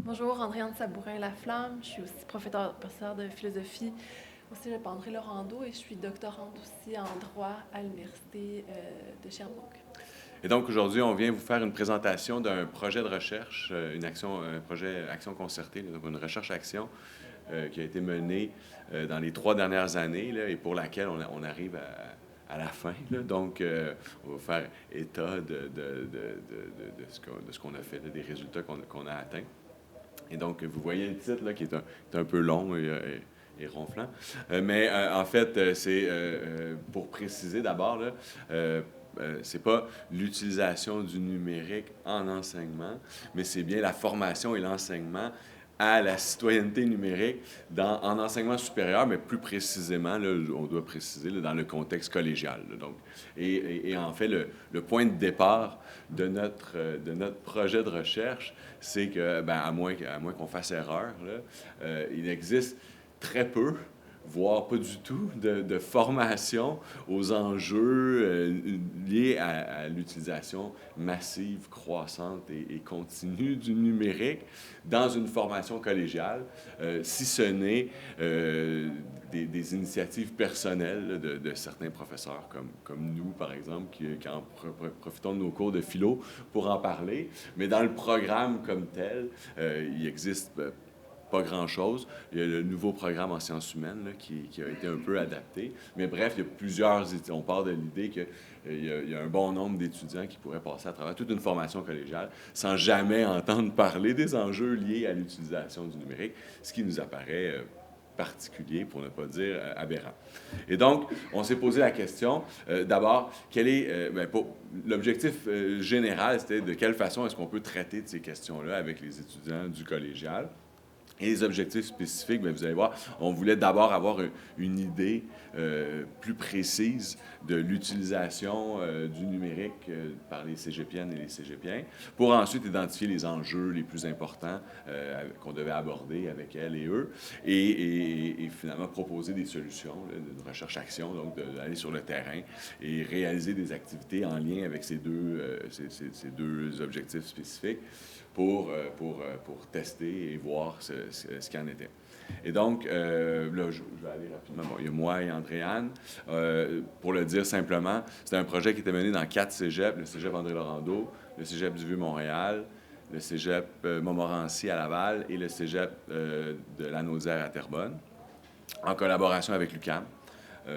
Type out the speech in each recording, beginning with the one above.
Bonjour, Andréane Sabourin-Laflamme. Je suis aussi professeure de philosophie au Cégep André-Laurando et je suis doctorante aussi en droit à l'Université de Sherbrooke. Et donc aujourd'hui, on vient vous faire une présentation d'un projet de recherche, une action, un projet action concertée, là, donc une recherche-action qui a été menée dans les 3 dernières années là, et pour laquelle on arrive à la fin. Là. Donc, on va faire état de ce qu'on a fait, là, des résultats qu'on a atteints. Et donc, vous voyez le titre là, qui est un peu long et ronflant. En fait, c'est pour préciser d'abord, là, c'est pas l'utilisation du numérique en enseignement, mais c'est bien la formation et l'enseignement à la citoyenneté numérique en enseignement supérieur, mais plus précisément, là, on doit préciser, là, dans le contexte collégial. Là, donc. Et en fait, le point de départ de notre projet de recherche, c'est que, ben, à moins qu'on fasse erreur, là, il existe très peu voire pas du tout, de formation aux enjeux liés à l'utilisation massive, croissante et continue du numérique dans une formation collégiale, si ce n'est des initiatives personnelles de certains professeurs, comme nous, par exemple, qui en profitons de nos cours de philo pour en parler. Mais dans le programme comme tel, il existe pas grand-chose. Il y a le nouveau programme en sciences humaines là, qui a été un peu adapté. Mais bref, il y a plusieurs... On part de l'idée qu'il y a un bon nombre d'étudiants qui pourraient passer à travers toute une formation collégiale sans jamais entendre parler des enjeux liés à l'utilisation du numérique, ce qui nous apparaît particulier, pour ne pas dire aberrant. Et donc, on s'est posé la question, d'abord, quel est... l'objectif général, c'était de quelle façon est-ce qu'on peut traiter de ces questions-là avec les étudiants du collégial. Et les objectifs spécifiques, bien, vous allez voir, on voulait d'abord avoir une idée plus précise de l'utilisation du numérique par les cégepiennes et les cégepiens, pour ensuite identifier les enjeux les plus importants qu'on devait aborder avec elles et eux, et finalement proposer des solutions là, de recherche-action, donc d'aller sur le terrain et réaliser des activités en lien avec ces deux objectifs spécifiques pour tester et voir ce qu'il en était. Et donc, là, je vais aller rapidement. Bon, il y a moi et Andréane. Pour le dire simplement, c'était un projet qui était mené dans 4 cégeps, le cégep André-Laurando, le cégep du Vieux-Montréal, le cégep Montmorency à Laval et le cégep de Lanaudière à Terrebonne, en collaboration avec l'UQAM.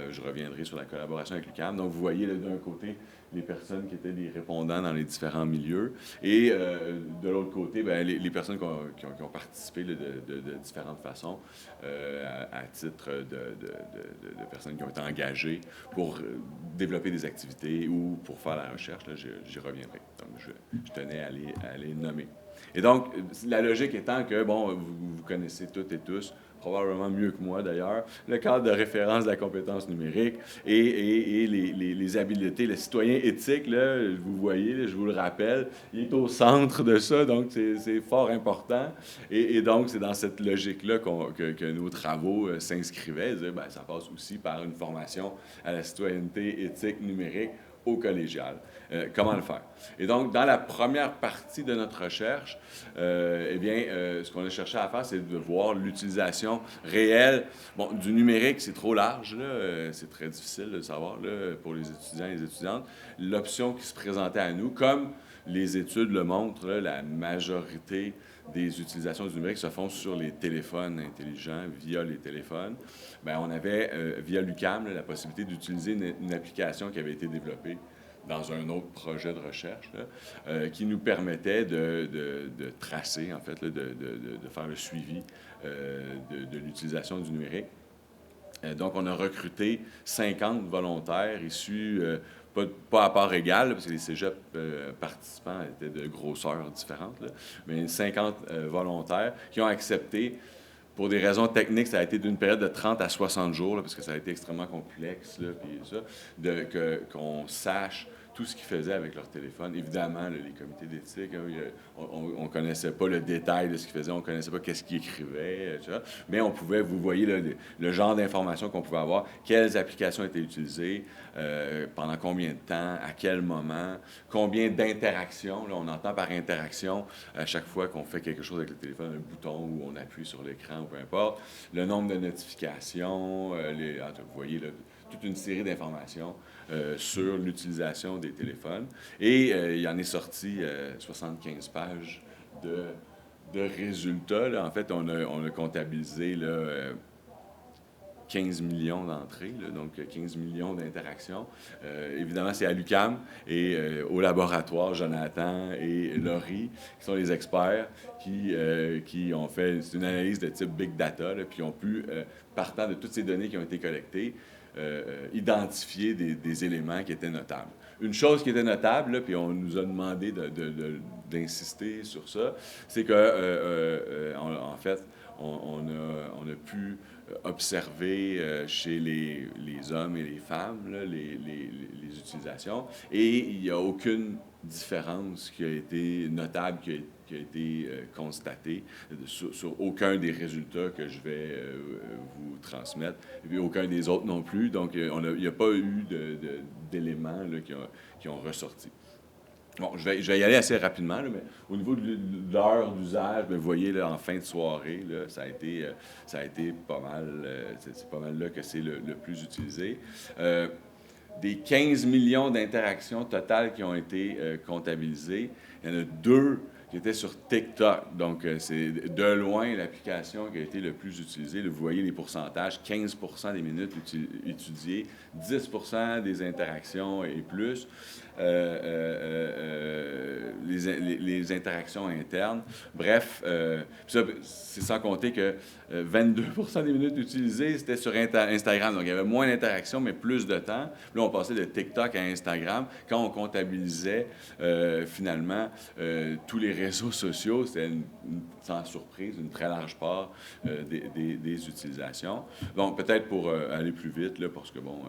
Je reviendrai sur la collaboration avec l'UQAM. Donc, vous voyez d'un côté les personnes qui étaient des répondants dans les différents milieux et de l'autre côté, bien, les personnes qui ont participé là, de différentes façons à titre de personnes qui ont été engagées pour développer des activités ou pour faire la recherche. Là, j'y reviendrai. Donc, je tenais à les nommer. Et donc, la logique étant que, bon, vous connaissez toutes et tous, probablement mieux que moi d'ailleurs, le cadre de référence de la compétence numérique et les habiletés. Le citoyen éthique, là, vous voyez, là, je vous le rappelle, il est au centre de ça, donc c'est fort important. Et donc, c'est dans cette logique-là que nos travaux s'inscrivaient. Ben, ça passe aussi par une formation à la citoyenneté éthique numérique au collégial. Comment le faire? Et donc, dans la première partie de notre recherche, ce qu'on a cherché à faire, c'est de voir l'utilisation réelle. Bon, du numérique, c'est trop large, là, c'est très difficile de savoir là, pour les étudiants et les étudiantes. L'option qui se présentait à nous, comme les études le montrent, là, la majorité des utilisations du numérique se font sur les téléphones intelligents, via les téléphones. Bien, on avait, via l'UQAM, là, la possibilité d'utiliser une application qui avait été développée dans un autre projet de recherche, là, qui nous permettait de tracer, en fait, là, de faire le suivi de l'utilisation du numérique. Donc, on a recruté 50 volontaires issus, pas à part égale, parce que les cégeps participants étaient de grosseurs différentes, là, mais 50 volontaires qui ont accepté. Pour des raisons techniques, ça a été d'une période de 30 à 60 jours, là, parce que ça a été extrêmement complexe, là, puis ça, qu'on sache tout ce qu'ils faisaient avec leur téléphone. Évidemment, là, les comités d'éthique, hein, on ne connaissait pas le détail de ce qu'ils faisaient, on ne connaissait pas qu'est-ce qu'ils écrivaient, etc. Mais on pouvait, vous voyez là, le genre d'informations qu'on pouvait avoir, quelles applications étaient utilisées, pendant combien de temps, à quel moment, combien d'interactions. Là, on entend par interaction à chaque fois qu'on fait quelque chose avec le téléphone, un bouton ou on appuie sur l'écran ou peu importe, le nombre de notifications, vous voyez là, toute une série d'informations sur l'utilisation des téléphones. Et il en est sorti 75 pages de résultats. Là. En fait, on a comptabilisé là, 15 millions d'entrées, là, donc 15 millions d'interactions. Évidemment, c'est à l'UQAM et au laboratoire, Jonathan et Laurie, qui sont les experts, qui ont fait une analyse de type Big Data, là, puis ont pu, partant de toutes ces données qui ont été collectées, identifier des éléments qui étaient notables. Une chose qui était notable, là, puis on nous a demandé d'insister sur ça, c'est que, en fait, on a pu observer chez les hommes et les femmes là, les utilisations, et il n'y a aucune différence qui a été notable, qui a été constatée sur aucun des résultats que je vais vous transmettre, et puis aucun des autres non plus. Donc, il n'y a pas eu d'éléments là, qui ont ressorti. Bon, je vais y aller assez rapidement, là, mais au niveau de l'heure d'usage, vous voyez, là, en fin de soirée, là, ça a été pas mal, c'est pas mal là que c'est le plus utilisé. Des 15 millions d'interactions totales qui ont été comptabilisées, il y en a 2 qui étaient sur TikTok. Donc, c'est de loin l'application qui a été le plus utilisée. Là, vous voyez les pourcentages, 15 des minutes étudiées, 10 des interactions et plus. Les interactions internes. Bref, ça, c'est sans compter que 22 des minutes utilisées, c'était sur Instagram. Donc, il y avait moins d'interactions, mais plus de temps. Là, on passait de TikTok à Instagram. Quand on comptabilisait, finalement, tous les réseaux sociaux, c'était, sans surprise, une très large part des utilisations. Donc, peut-être pour aller plus vite, là, parce que, bon,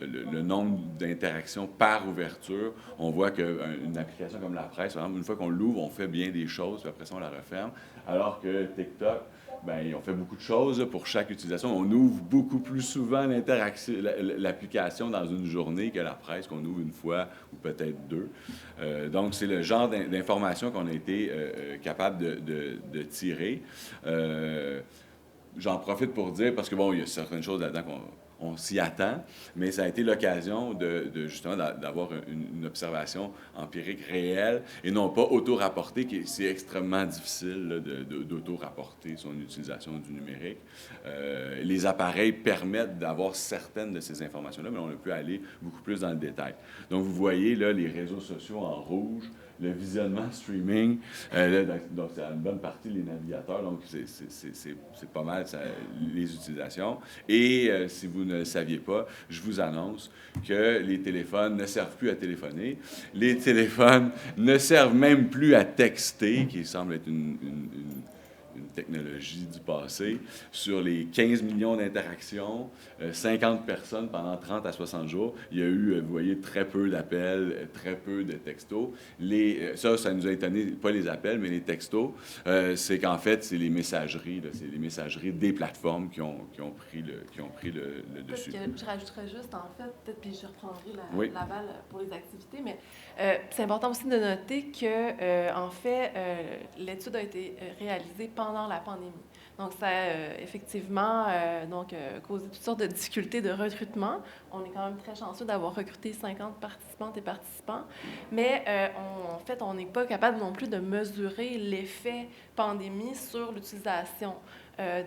le nombre d'interactions par ouverture, on voit qu'une application comme la presse, par exemple, une fois qu'on l'ouvre, on fait bien des choses, puis après ça, on la referme. Alors que TikTok, bien, on fait beaucoup de choses là, pour chaque utilisation. On ouvre beaucoup plus souvent l'application dans une journée que la presse, qu'on ouvre une fois ou peut-être 2. Donc, c'est le genre d'informations qu'on a été capable de tirer. J'en profite pour dire, parce que, bon, il y a certaines choses là-dedans on s'y attend, mais ça a été l'occasion justement d'avoir une observation empirique réelle et non pas auto-rapportée, c'est extrêmement difficile d'auto-rapporter son utilisation du numérique. Les appareils permettent d'avoir certaines de ces informations-là, mais on peut aller beaucoup plus dans le détail. Donc, vous voyez là les réseaux sociaux en rouge, le visionnement streaming, donc c'est une bonne partie les navigateurs, donc c'est pas mal les utilisations. Et si vous ne le saviez pas, je vous annonce que les téléphones ne servent plus à téléphoner, les téléphones ne servent même plus à texter, qui semble être une technologie du passé. Sur les 15 millions d'interactions, 50 personnes pendant 30 à 60 jours, il y a eu, vous voyez, très peu d'appels, très peu de textos. Ça nous a étonné, pas les appels, mais les textos. C'est qu'en fait, c'est les messageries, là, c'est les messageries des plateformes qui ont pris le dessus. Je rajouterais juste, en fait, peut-être, puis je reprendrai la balle pour les activités, mais c'est important aussi de noter que, en fait, l'étude a été réalisée pendant la pandémie. Donc, ça a effectivement causé toutes sortes de difficultés de recrutement. On est quand même très chanceux d'avoir recruté 50 participantes et participants, mais en fait, on n'est pas capable non plus de mesurer l'effet pandémie sur l'utilisation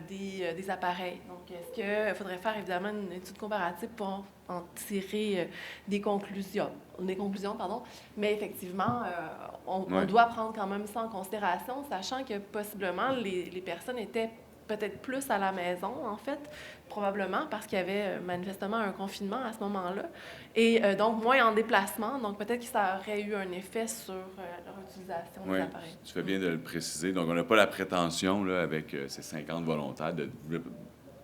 des appareils. Donc, est-ce qu'il faudrait faire évidemment une étude comparative pour en tirer des conclusions, mais effectivement, on doit prendre quand même ça en considération, sachant que possiblement les personnes étaient peut-être plus à la maison, en fait, probablement parce qu'il y avait manifestement un confinement à ce moment-là, et donc moins en déplacement, donc peut-être que ça aurait eu un effet sur leur utilisation des appareils. Tu fais bien de le préciser. Donc, on n'a pas la prétention, là, avec ces 50 volontaires, de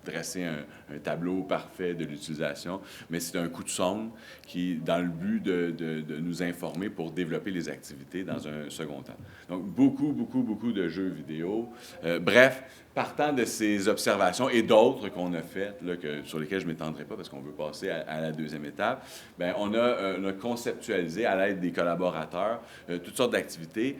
dresser un tableau parfait de l'utilisation, mais c'est un coup de sonde qui, dans le but de nous informer pour développer les activités dans un second temps. Donc, beaucoup de jeux vidéo. Bref, partant de ces observations et d'autres qu'on a faites, là, sur lesquelles je ne m'étendrai pas parce qu'on veut passer à la deuxième étape, bien, on a conceptualisé à l'aide des collaborateurs toutes sortes d'activités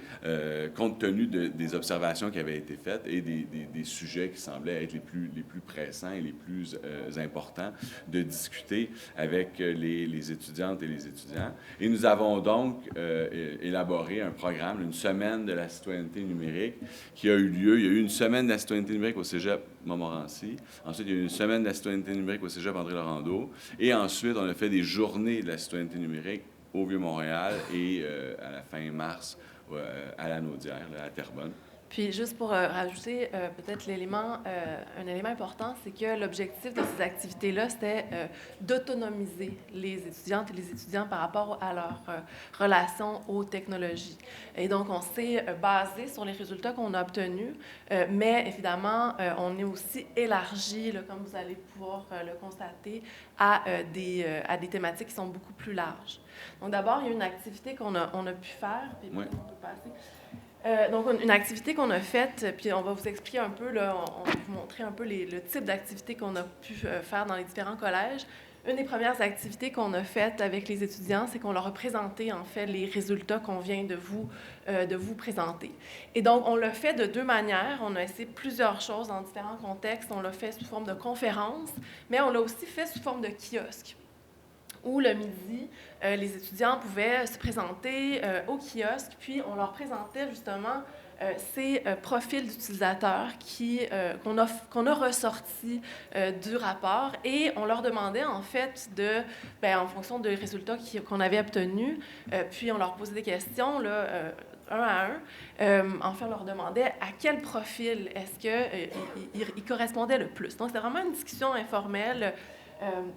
compte tenu des observations qui avaient été faites et des sujets qui semblaient être les plus pressants et les plus importants de discuter avec les étudiantes et les étudiants. Et nous avons donc élaboré un programme, une semaine de la citoyenneté numérique qui a eu lieu. Il y a eu une semaine de la citoyenneté numérique au Cégep Montmorency. Ensuite, il y a eu une semaine de la citoyenneté numérique au Cégep André-Laurendeau. Et ensuite, on a fait des journées de la citoyenneté numérique au Vieux-Montréal et à la fin mars à la Naudière, là, à Terrebonne. Puis juste pour rajouter peut-être un élément important, c'est que l'objectif de ces activités-là, c'était d'autonomiser les étudiantes et les étudiants par rapport à leur relation aux technologies. Et donc, on s'est basé sur les résultats qu'on a obtenus, mais évidemment, on est aussi élargi, là, comme vous allez pouvoir le constater, à des thématiques qui sont beaucoup plus larges. Donc, d'abord, il y a une activité qu'on a pu faire, puis oui. on peut passer. Donc, une activité qu'on a faite, puis on va vous expliquer un peu, là, on va vous montrer un peu le type d'activité qu'on a pu faire dans les différents collèges. Une des premières activités qu'on a faites avec les étudiants, c'est qu'on leur a présenté, en fait, les résultats qu'on vient de vous présenter. Et donc, on l'a fait de deux manières. On a essayé plusieurs choses dans différents contextes. On l'a fait sous forme de conférence, mais on l'a aussi fait sous forme de kiosque, où le midi, les étudiants pouvaient se présenter au kiosque, puis on leur présentait justement ces profils d'utilisateurs qu'on a ressortis du rapport, et on leur demandait en fait en fonction des résultats qu'on avait obtenus, puis on leur posait des questions là, un à un. En fait, on leur demandait à quel profil est-ce qu'ils correspondaient le plus. Donc, c'était vraiment une discussion informelle,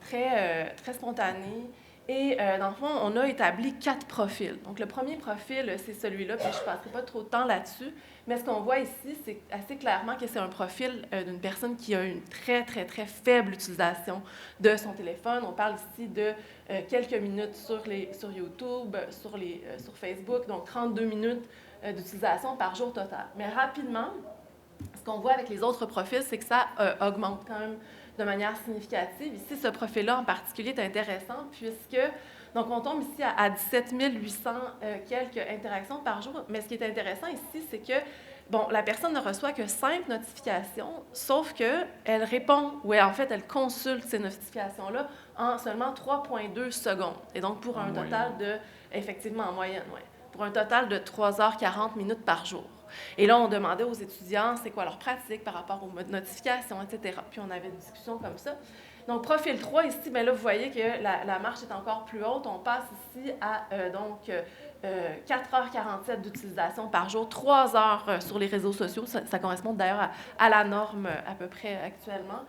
très spontanée. Et dans le fond, on a établi 4 profils. Donc, le premier profil, c'est celui-là, puis je ne passerai pas trop de temps là-dessus. Mais ce qu'on voit ici, c'est assez clairement que c'est un profil d'une personne qui a une très faible utilisation de son téléphone. On parle ici de quelques minutes sur YouTube, sur Facebook, donc 32 minutes d'utilisation par jour total. Mais rapidement, ce qu'on voit avec les autres profils, c'est que ça augmente quand même de manière significative. Ici, ce profil-là en particulier est intéressant puisque, donc on tombe ici à 17 800 quelques interactions par jour, mais ce qui est intéressant ici, c'est que, bon, la personne ne reçoit que 5 notifications, sauf qu'elle répond, ou en fait, elle consulte ces notifications-là en seulement 3,2 secondes. Et donc, pour un total effectivement en moyenne, pour un total de 3h40 minutes par jour. Et là, on demandait aux étudiants c'est quoi leur pratique par rapport aux notifications, etc. Puis on avait une discussion comme ça. Donc, profil 3, ici, bien là, vous voyez que la marche est encore plus haute. On passe ici à 4h47 d'utilisation par jour, 3 heures sur les réseaux sociaux. Ça correspond d'ailleurs à la norme à peu près actuellement.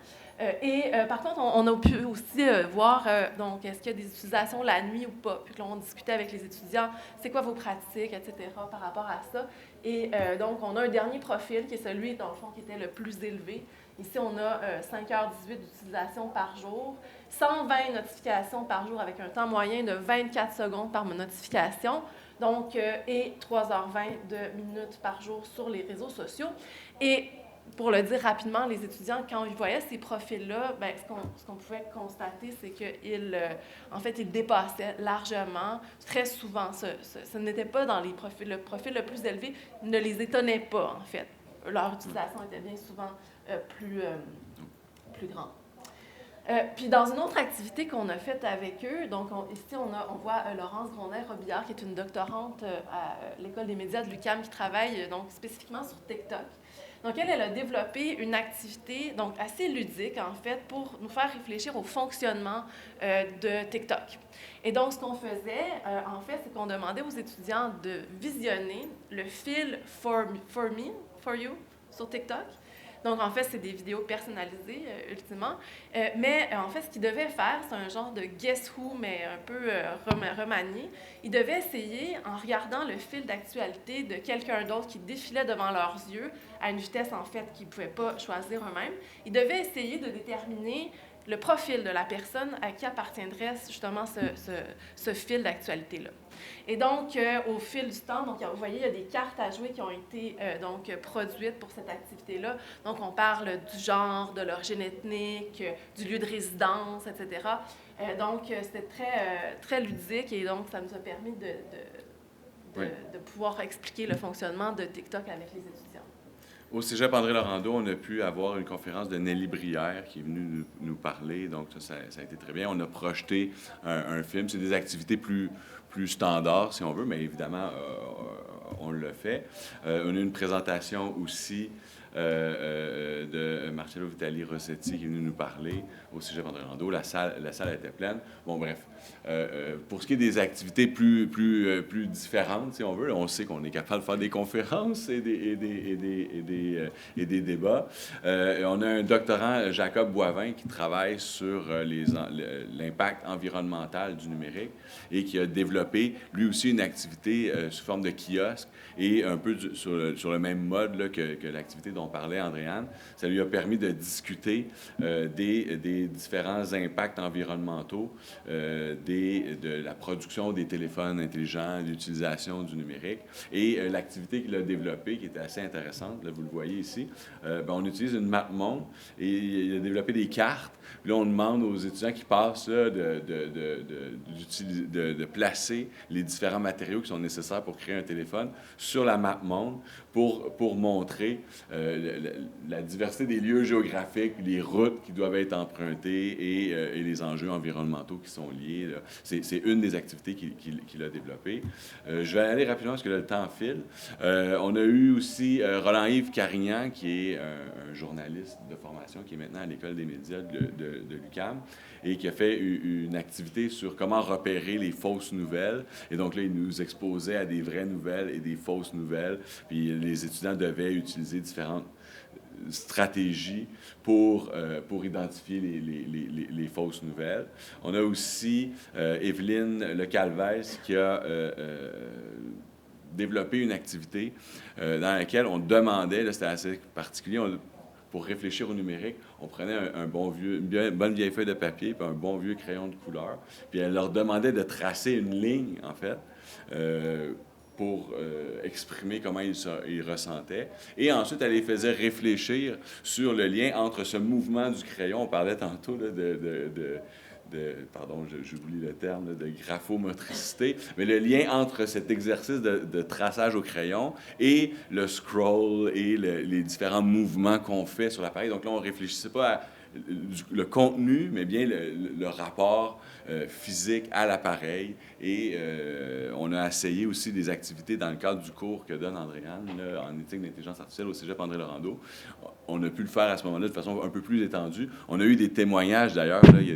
Par contre, on a pu aussi voir, donc, est-ce qu'il y a des utilisations la nuit ou pas? Puis là, on discutait avec les étudiants, c'est quoi vos pratiques, etc., par rapport à ça. Et donc, on a un dernier profil qui est celui, dans le fond, qui était le plus élevé. Ici, on a 5h18 d'utilisation par jour, 120 notifications par jour avec un temps moyen de 24 secondes par notification, donc, et 3h20 de minutes par jour sur les réseaux sociaux. Et pour le dire rapidement, les étudiants, quand ils voyaient ces profils-là, bien, ce qu'on pouvait constater, c'est qu'ils dépassaient largement. Très souvent, ce n'était pas dans les profils. Le profil le plus élevé ne les étonnait pas, en fait. Leur utilisation était bien souvent plus grande. Puis dans une autre activité qu'on a faite avec eux, donc ici on voit Laurence Grondin-Robillard, qui est une doctorante à l'École des médias de l'UQAM, qui travaille donc spécifiquement sur TikTok. Donc, elle a développé une activité donc assez ludique, en fait, pour nous faire réfléchir au fonctionnement de TikTok. Et donc, ce qu'on faisait, en fait, c'est qu'on demandait aux étudiants de visionner le fil For You sur TikTok. Donc, en fait, c'est des vidéos personnalisées, ultimement. Mais en fait, ce qu'il devait faire, c'est un genre de Guess Who, mais un peu remanié. Il devait essayer, en regardant le fil d'actualité de quelqu'un d'autre qui défilait devant leurs yeux, à une vitesse, en fait, qu'ils ne pouvaient pas choisir eux-mêmes, il devait essayer de déterminer le profil de la personne à qui appartiendrait justement ce fil d'actualité-là. Et donc, au fil du temps, donc, vous voyez, il y a des cartes à jouer qui ont été donc, produites pour cette activité-là. Donc, on parle du genre, de l'origine ethnique, du lieu de résidence, etc. Donc, c'était très ludique et donc, ça nous a permis de pouvoir expliquer le fonctionnement de TikTok avec les étudiants. Au Cégep André-Laurendeau, on a pu avoir une conférence de Nelly Brière qui est venue nous parler, donc ça a été très bien. On a projeté un film. C'est des activités plus standards, si on veut, mais évidemment, on le fait. On a eu une présentation aussi de Marcello Vitali Rossetti qui est venu nous parler au Cégep André-Laurendeau. La salle était pleine. Bon, bref. Pour ce qui est des activités plus différentes, si on veut, on sait qu'on est capable de faire des conférences et des débats. On a un doctorant, Jacob Boivin, qui travaille sur l'impact environnemental du numérique et qui a développé, lui aussi, une activité sous forme de kiosque et un peu sur le même mode là, que l'activité dont parlait Andréane. Ça lui a permis de discuter des différents impacts environnementaux de la production des téléphones intelligents, l'utilisation du numérique. Et l'activité qu'il a développée, qui était assez intéressante, là, vous le voyez ici, on utilise une map monde et il a développé des cartes. Puis là, on demande aux étudiants qui passent là, de placer les différents matériaux qui sont nécessaires pour créer un téléphone sur la map monde pour montrer la diversité des lieux géographiques, les routes qui doivent être empruntées et les enjeux environnementaux qui sont liés. C'est une des activités qu'il a développées. Je vais aller rapidement parce que là, le temps file. On a eu aussi Roland-Yves Carignan, qui est un journaliste de formation, qui est maintenant à l'École des médias de l'UQAM, et qui a fait une activité sur comment repérer les fausses nouvelles. Et donc là, il nous exposait à des vraies nouvelles et des fausses nouvelles. Puis les étudiants devaient utiliser différentes stratégies pour identifier les fausses nouvelles. On a aussi Evelyne Le Calvez qui a développé une activité dans laquelle on demandait, là, c'était assez particulier, pour réfléchir au numérique, on prenait une bonne vieille feuille de papier puis un bon vieux crayon de couleur, puis elle leur demandait de tracer une ligne, en fait, pour exprimer comment ils ressentaient. Et ensuite, elle les faisait réfléchir sur le lien entre ce mouvement du crayon, on parlait tantôt là, pardon, j'oublie le terme, de graphomotricité, mais le lien entre cet exercice de traçage au crayon et le scroll et les différents mouvements qu'on fait sur l'appareil. Donc là, on ne réfléchissait pas à le contenu, mais bien le rapport physique à l'appareil. Et on a essayé aussi des activités dans le cadre du cours que donne Andréane là, en éthique d'intelligence artificielle au Cégep André-Laurendeau. On a pu le faire à ce moment-là de façon un peu plus étendue. On a eu des témoignages d'ailleurs. Là, il y a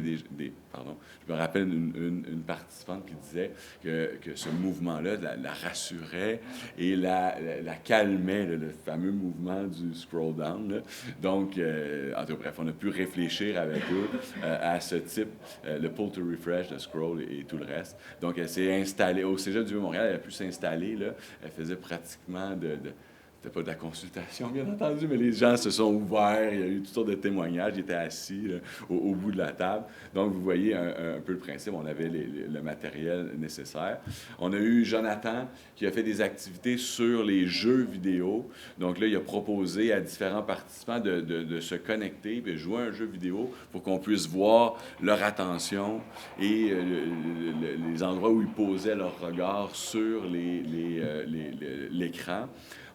pardon, je me rappelle une participante qui disait que ce mouvement-là la rassurait et la calmait, là, le fameux mouvement du scroll down. Là. Donc, en tout cas, bref, on a pu réfléchir avec eux à ce type, le pull to refresh, le scroll et tout le reste. Donc, elle s'est installée au Cégep du Vieux-Montréal, elle a pu s'installer. Là. Elle faisait pratiquement c'était pas de la consultation, bien entendu, mais les gens se sont ouverts, il y a eu toutes sortes de témoignages, ils étaient assis là, au bout de la table. Donc, vous voyez un peu le principe, on avait le matériel nécessaire. On a eu Jonathan qui a fait des activités sur les jeux vidéo. Donc là, il a proposé à différents participants de se connecter et jouer à un jeu vidéo pour qu'on puisse voir leur attention et les endroits où ils posaient leur regard sur l'écran.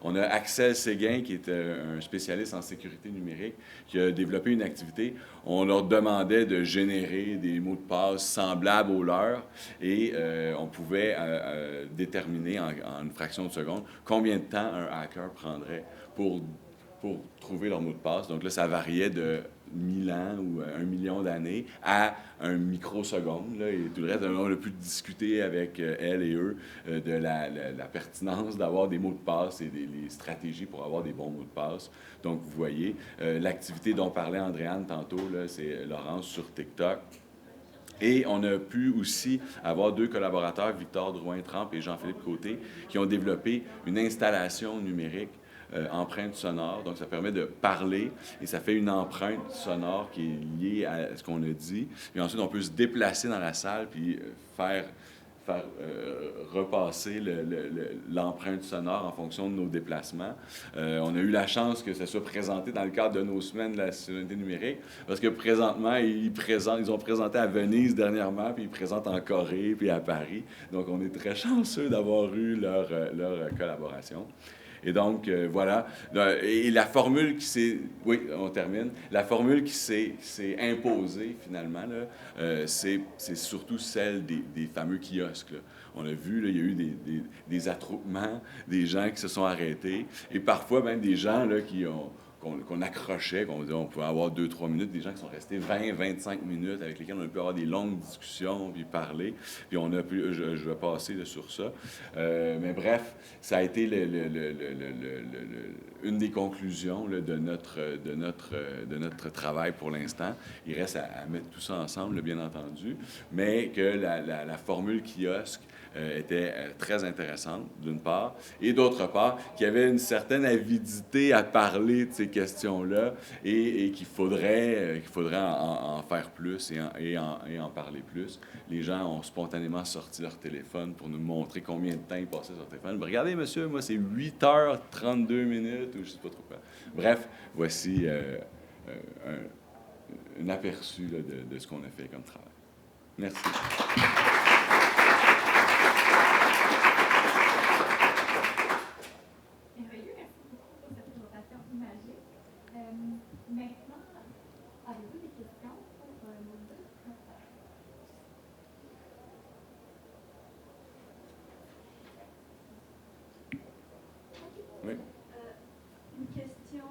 On a Axel Séguin, qui est un spécialiste en sécurité numérique, qui a développé une activité. On leur demandait de générer des mots de passe semblables aux leurs et on pouvait déterminer en une fraction de seconde combien de temps un hacker prendrait pour trouver leur mot de passe. Donc là, ça variait de 1000 ans ou 1 million d'années à un microseconde. Là, et tout le reste, on a pu discuter avec elle et eux de la pertinence d'avoir des mots de passe et les stratégies pour avoir des bons mots de passe. Donc, vous voyez, l'activité dont parlait Andréane tantôt, là, c'est Laurence sur TikTok. Et on a pu aussi avoir 2 collaborateurs, Victor Drouin-Trempe et Jean-Philippe Côté, qui ont développé une installation numérique empreinte sonore. Donc, ça permet de parler et ça fait une empreinte sonore qui est liée à ce qu'on a dit. Et ensuite, on peut se déplacer dans la salle puis faire repasser l'empreinte sonore en fonction de nos déplacements. On a eu la chance que ça soit présenté dans le cadre de nos semaines de la citoyenneté numérique, parce que présentement, ils ont présenté à Venise dernièrement, puis ils présentent en Corée, puis à Paris. Donc, on est très chanceux d'avoir eu leur collaboration. Et donc, voilà. Et la formule qui s'est... Oui, on termine. La formule qui s'est imposée, finalement, c'est surtout celle des fameux kiosques. Là. On a vu, là, il y a eu des attroupements, des gens qui se sont arrêtés, et parfois même des gens là, qu'on accrochait, qu'on disait on pouvait avoir 2-3 minutes, des gens qui sont restés 20-25 minutes, avec lesquels on a pu avoir des longues discussions, puis parler, puis on a pu, je vais passer là, sur ça. Mais bref, ça a été une des conclusions là, de notre travail pour l'instant. Il reste à mettre tout ça ensemble, là, bien entendu, mais que la formule kiosque était très intéressante, d'une part, et d'autre part, qu'il y avait une certaine avidité à parler de ces questions-là et qu'il faudrait en faire plus et en parler plus. Les gens ont spontanément sorti leur téléphone pour nous montrer combien de temps ils passaient sur leur téléphone. Regardez, monsieur, moi, c'est 8h32 minutes ou je ne sais pas trop quoi. Bref, voici un aperçu là, de ce qu'on a fait comme travail. Merci. Maintenant, avez-vous des questions pour nos deux? Oui. Une question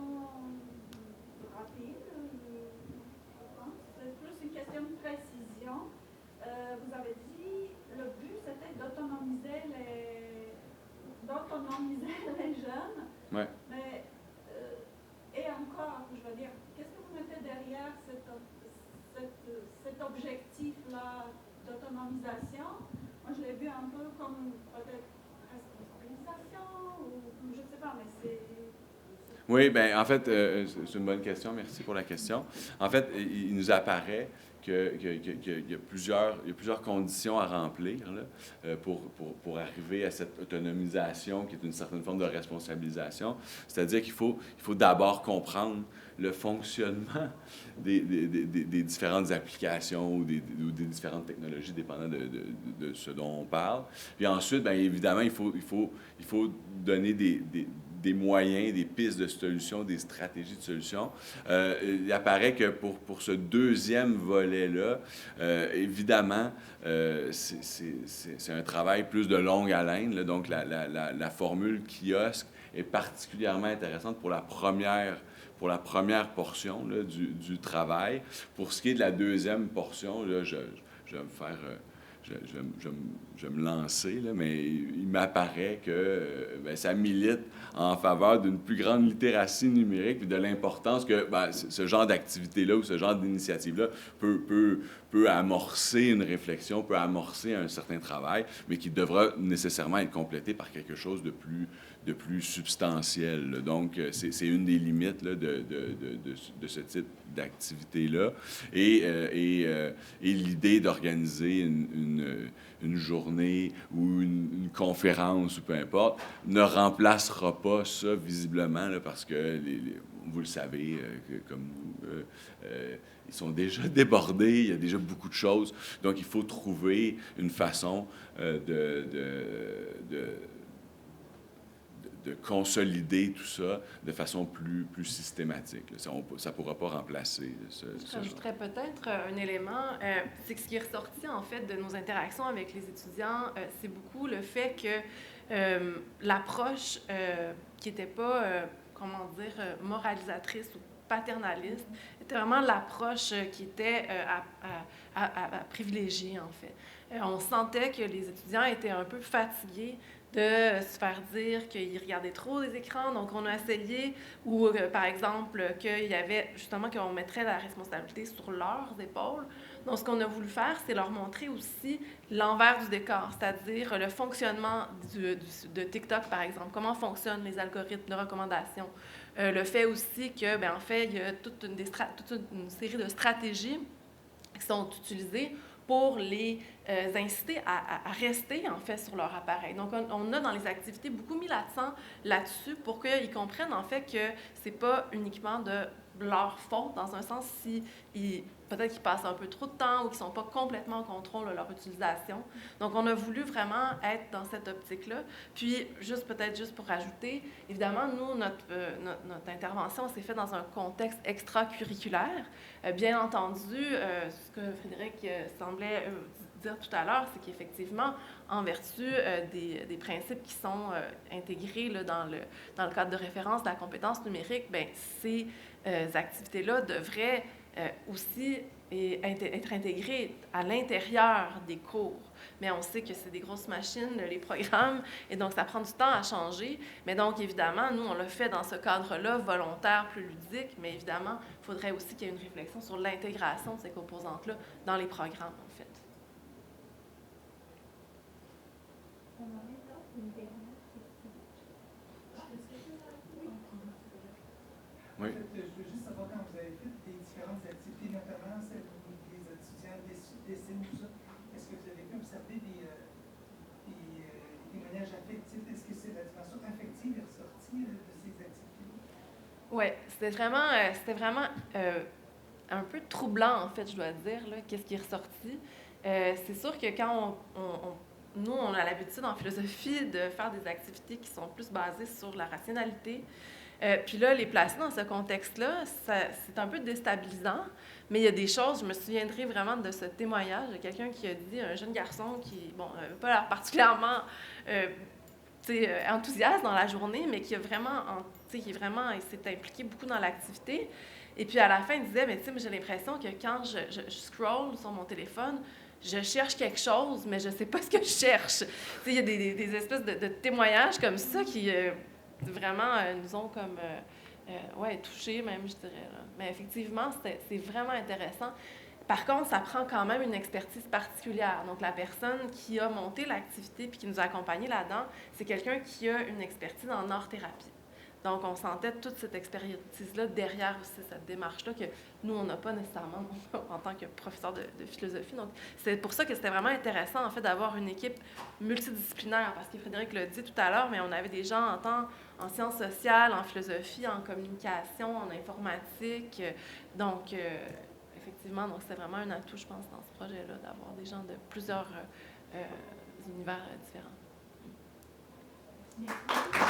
rapide, je pense. C'est plus une question de précision. Vous avez dit le but, c'était d'autonomiser les jeunes. Oui. Mais et encore, je veux dire, qu'est-ce que vous mettez derrière cet objectif-là d'autonomisation? Moi, je l'ai vu un peu comme peut-être responsabilisation, ou je ne sais pas, mais c'est... Oui, bien, en fait, c'est une bonne question. Merci pour la question. En fait, il nous apparaît qu'il y a plusieurs conditions à remplir là, pour arriver à cette autonomisation qui est une certaine forme de responsabilisation. C'est-à-dire qu'il faut d'abord comprendre le fonctionnement des différentes applications ou des différentes technologies, dépendant de ce dont on parle. Puis ensuite, bien évidemment, il faut donner des moyens, des pistes de solution, des stratégies de solution. Il apparaît que pour ce deuxième volet-là, évidemment, c'est un travail plus de longue haleine. Là, donc, la formule kiosque est particulièrement intéressante pour la première portion là, du travail. Pour ce qui est de la deuxième portion, là, je vais me faire... Je vais me lancer, là, mais il m'apparaît que ça milite en faveur d'une plus grande littératie numérique et de l'importance que ce genre d'activité-là ou ce genre d'initiative-là peut amorcer une réflexion, peut amorcer un certain travail, mais qui devra nécessairement être complété par quelque chose de plus substantiel. Là. Donc, c'est une des limites là, de ce type d'activité-là. Et l'idée d'organiser une journée ou une conférence, ou peu importe, ne remplacera pas ça visiblement, là, parce que, vous le savez, comme vous, ils sont déjà débordés, il y a déjà beaucoup de choses. Donc, il faut trouver une façon de consolider tout ça de façon plus systématique. Ça ne pourra pas remplacer ce J'ajouterais peut-être un élément, c'est que ce qui est ressorti en fait de nos interactions avec les étudiants, c'est beaucoup le fait que l'approche qui n'était pas, moralisatrice ou paternaliste. C'était vraiment l'approche qui était à privilégier, en fait. On sentait que les étudiants étaient un peu fatigués de se faire dire qu'ils regardaient trop des écrans. Donc, on a essayé, ou par exemple, qu'il y avait justement qu'on mettrait la responsabilité sur leurs épaules. Donc, ce qu'on a voulu faire, c'est leur montrer aussi l'envers du décor, c'est-à-dire le fonctionnement de TikTok, par exemple. Comment fonctionnent les algorithmes de recommandation. Le fait aussi que, bien, en fait, il y a toute une série de stratégies qui sont utilisées pour les inciter à rester, en fait, sur leur appareil. Donc, on a dans les activités beaucoup mis l'accent là-dessus pour qu'ils comprennent, en fait, que c'est pas uniquement de leur faute, dans un sens, si peut-être qu'ils passent un peu trop de temps ou qu'ils sont pas complètement en contrôle de leur utilisation. Donc, on a voulu vraiment être dans cette optique-là. Puis, peut-être juste pour ajouter, évidemment, nous, notre intervention s'est faite dans un contexte extracurriculaire. Bien entendu, ce que Frédéric semblait dire tout à l'heure, c'est qu'effectivement, en vertu des principes qui sont intégrés là, dans le cadre de référence de la compétence numérique, bien, ces activités-là devraient aussi être intégrées à l'intérieur des cours. Mais on sait que c'est des grosses machines, les programmes, et donc ça prend du temps à changer. Mais donc, évidemment, nous, on l'a fait dans ce cadre-là, volontaire, plus ludique, mais évidemment, il faudrait aussi qu'il y ait une réflexion sur l'intégration de ces composantes-là dans les programmes, en fait. Oui. En fait, je veux juste savoir quand vous avez fait des différentes activités, notamment celles où les étudiants dessinent tout ça, est-ce que vous avez pu observer des témoignages affectifs? Est-ce que c'est la dimension affective est ressortie de ces activités-là? Oui, c'était vraiment un peu troublant, en fait, je dois dire, là, qu'est-ce qui est ressorti. C'est sûr que quand nous, on a l'habitude en philosophie de faire des activités qui sont plus basées sur la rationalité. Puis là, les placer dans ce contexte-là, c'est un peu déstabilisant, mais il y a des choses, je me souviendrai vraiment de ce témoignage de quelqu'un qui a dit, un jeune garçon qui, bon, n'avait pas l'air particulièrement enthousiaste dans la journée, mais qui a vraiment, il s'est impliqué beaucoup dans l'activité. Et puis à la fin, il disait, mais tu sais, j'ai l'impression que quand je scroll sur mon téléphone, je cherche quelque chose, mais je ne sais pas ce que je cherche. Il y a des espèces de témoignages comme ça qui vraiment nous ont comme touchés, même, je dirais. Là. Mais effectivement, c'est vraiment intéressant. Par contre, ça prend quand même une expertise particulière. Donc, la personne qui a monté l'activité puis qui nous a accompagnés là-dedans, c'est quelqu'un qui a une expertise en art-thérapie. Donc, on sentait toute cette expertise-là derrière aussi cette démarche-là que nous, on n'a pas nécessairement en tant que professeur de philosophie. Donc, c'est pour ça que c'était vraiment intéressant, en fait, d'avoir une équipe multidisciplinaire, parce que Frédéric l'a dit tout à l'heure, mais on avait des gens en sciences sociales, en philosophie, en communication, en informatique. Donc, effectivement, donc c'était vraiment un atout, je pense, dans ce projet-là, d'avoir des gens de plusieurs univers différents. Merci.